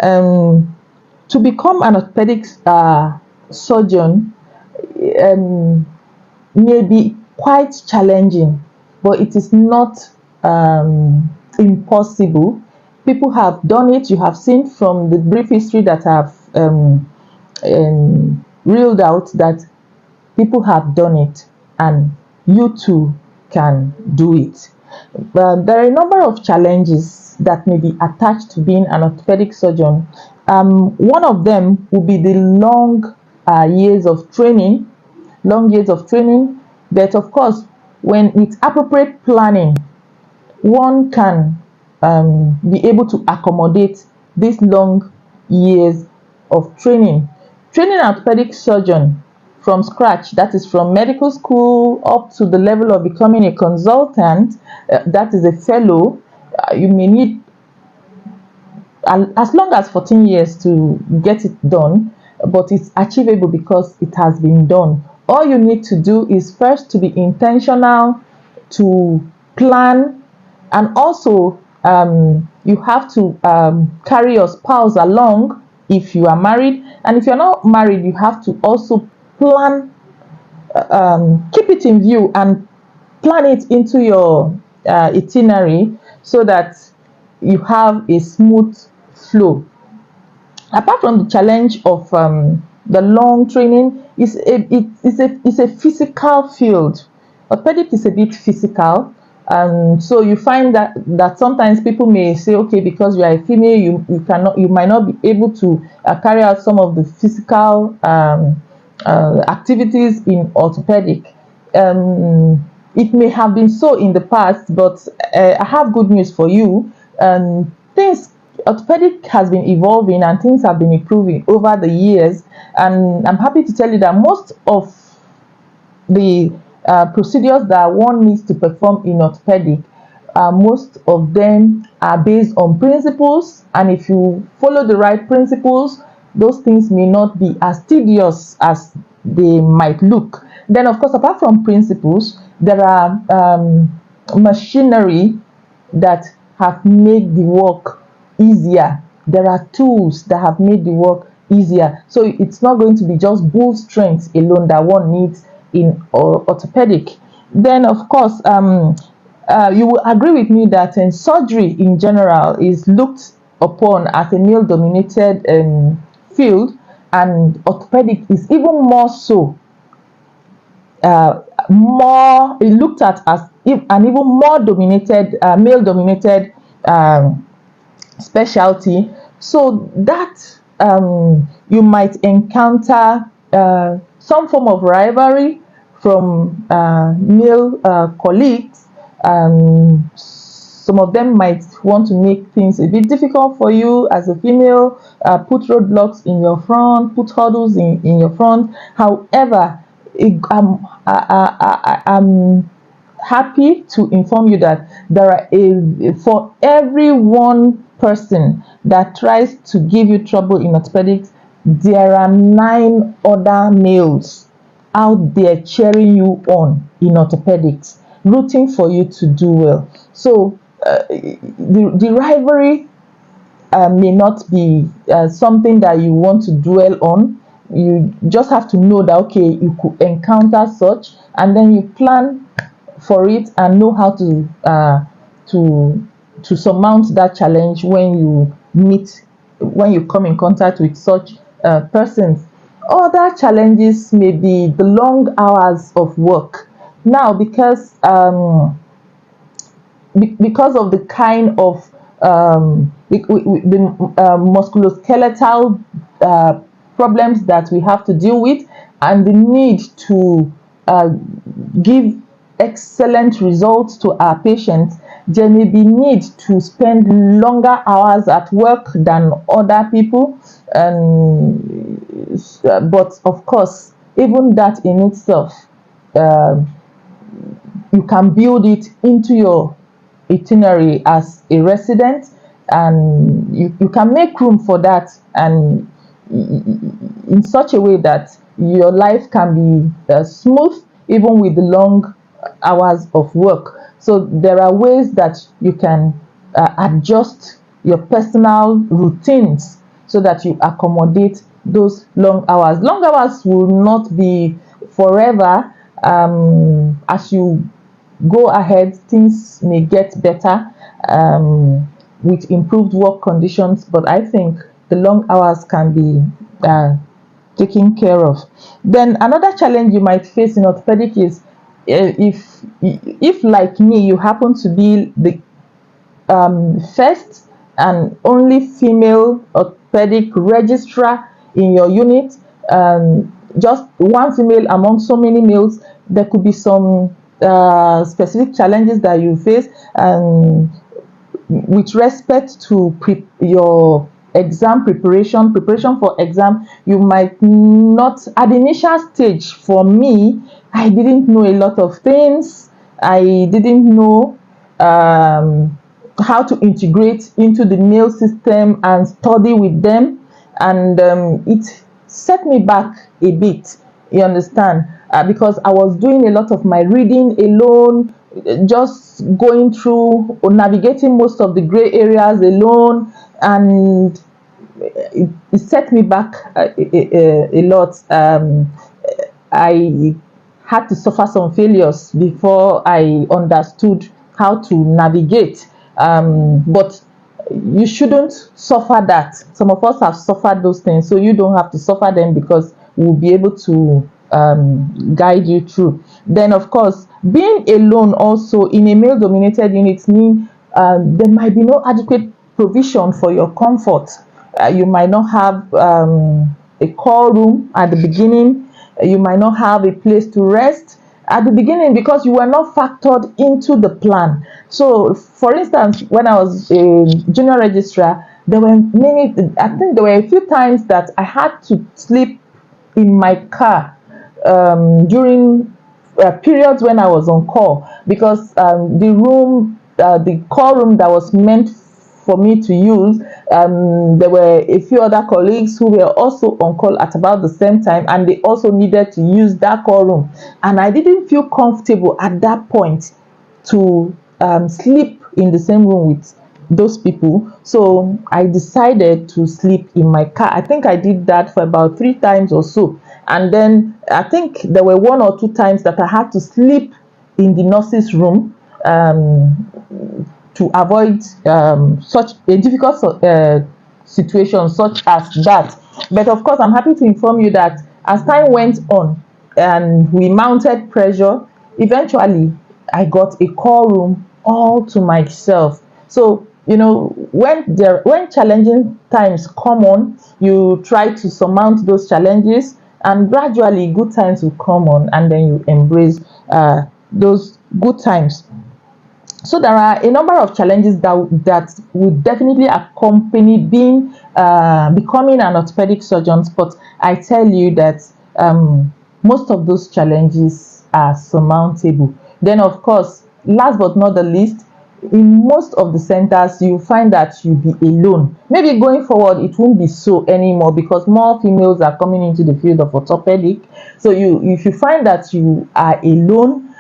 To become an orthopedic surgeon may be quite challenging, but it is not impossible. People have done it. You have seen from the brief history that I've reeled out that people have done it, and you too can do it. But there are a number of challenges that may be attached to being an orthopedic surgeon. One of them will be the years of training, long years of training. But of course, when with appropriate planning, one can be able to accommodate these long years of training. Training an orthopedic surgeon from scratch, that is from medical school up to the level of becoming a consultant, that is a fellow, you may need as long as 14 years to get it done, but it's achievable because it has been done. All you need to do is first to be intentional, to plan, and also you have to carry your spouse along if you are married. And if you're not married, you have to also plan, keep it in view and plan it into your itinerary so that you have a smooth flow. Apart from the challenge of the long training, it's a physical field. Orthopedic is a bit physical, so you find that sometimes people may say, okay, because you are a female, you might not be able to carry out some of the physical activities in orthopedic. It may have been so in the past, but I have good news for you. Things Orthopedic has been evolving and things have been improving over the years, and I'm happy to tell you that most of the procedures that one needs to perform in orthopedic, most of them are based on principles, and if you follow the right principles, those things may not be as tedious as they might look. Then of course, apart from principles, there are machinery that have made the work easier. There are tools that have made the work easier. So it's not going to be just bull strength alone that one needs in orthopedic. Then, of course, you will agree with me that surgery in general is looked upon as a male dominated field, and orthopedic is even more so, more looked at as an even more dominated, male dominated specialty. So that you might encounter some form of rivalry from male colleagues. Some of them might want to make things a bit difficult for you as a female, put roadblocks in your front, put hurdles in your front. However, I'm happy to inform you that there are for every one person that tries to give you trouble in orthopedics, there are 9 other males out there cheering you on in orthopedics, rooting for you to do well. So the rivalry may not be something that you want to dwell on. You just have to know that, okay, you could encounter such, and then you plan for it and know how to surmount that challenge when you come in contact with such persons. Other challenges may be the long hours of work. Now, because of the kind of the musculoskeletal problems that we have to deal with, and the need to give excellent results to our patients, there may be need to spend longer hours at work than other people. But of course, even that in itself, you can build it into your itinerary as a resident, and you can make room for that, and in such a way that your life can be smooth even with the long hours of work. So there are ways that you can adjust your personal routines so that you accommodate those long hours. Long hours will not be forever. As you go ahead, things may get better with improved work conditions, but I think the long hours can be taken care of. Then another challenge you might face in orthopedic is if like me, you happen to be the first and only female orthopedic registrar in your unit, just one female among so many males, there could be some specific challenges that you face. With respect to your exam preparation for exam, you might not, at the initial stage, for me, I didn't know a lot of things. I didn't know how to integrate into the mail system and study with them, and it set me back a bit, you understand, because I was doing a lot of my reading alone, just going through or navigating most of the gray areas alone, and it set me back a lot. I had to suffer some failures before I understood how to navigate. But you shouldn't suffer that. Some of us have suffered those things, so you don't have to suffer them, because we'll be able to guide you through. Then, of course, being alone also in a male dominated unit means there might be no adequate provision for your comfort. You might not have a call room at the beginning. You might not have a place to rest at the beginning, because you were not factored into the plan. So, for instance, when I was a junior registrar, there were I think there were a few times that I had to sleep in my car during periods when I was on call, because the call room that was meant for me to use, there were a few other colleagues who were also on call at about the same time, and they also needed to use that call room, and I didn't feel comfortable at that point to sleep in the same room with those people. So I decided to sleep in my car. I think I did that for about 3 times or so, and then I think there were 1 or 2 times that I had to sleep in the nurse's room, to avoid such a difficult situation such as that. But of course, I'm happy to inform you that as time went on and we mounted pressure, eventually I got a call room all to myself. So, when challenging times come on, you try to surmount those challenges, and gradually good times will come on, and then you embrace those good times. So there are a number of challenges that would definitely accompany becoming an orthopedic surgeon, but I tell you that most of those challenges are surmountable. Then, of course, last but not the least, in most of the centers, you find that you'll be alone. Maybe going forward, it won't be so anymore, because more females are coming into the field of orthopedic. So if you find that you are alone,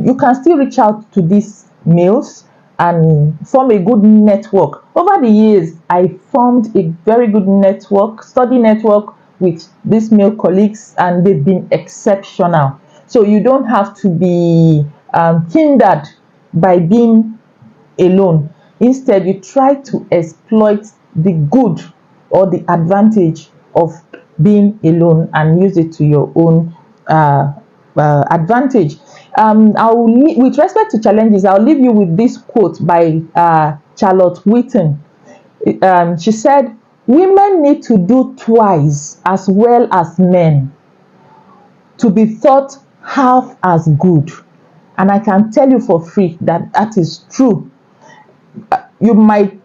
you can still reach out to these males and form a good network. Over the years, I formed a very good study network with these male colleagues, and they've been exceptional. So you don't have to be hindered by being alone. Instead, you try to exploit the good or the advantage of being alone and use it to your own advantage. With respect to challenges, I'll leave you with this quote by Charlotte Whitten. She said, "Women need to do twice as well as men to be thought half as good." And I can tell you for free that that is true. You might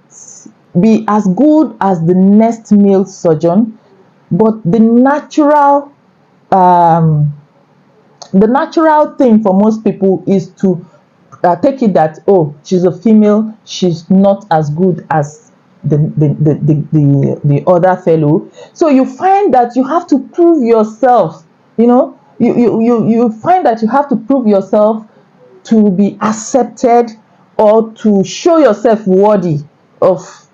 be as good as the next male surgeon, but the natural thing for most people is to take it that, oh, she's a female, she's not as good as the other fellow. So you find that you have to prove yourself. You find that you have to prove yourself to be accepted, or to show yourself worthy of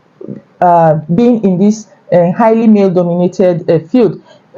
being in this highly male dominated field.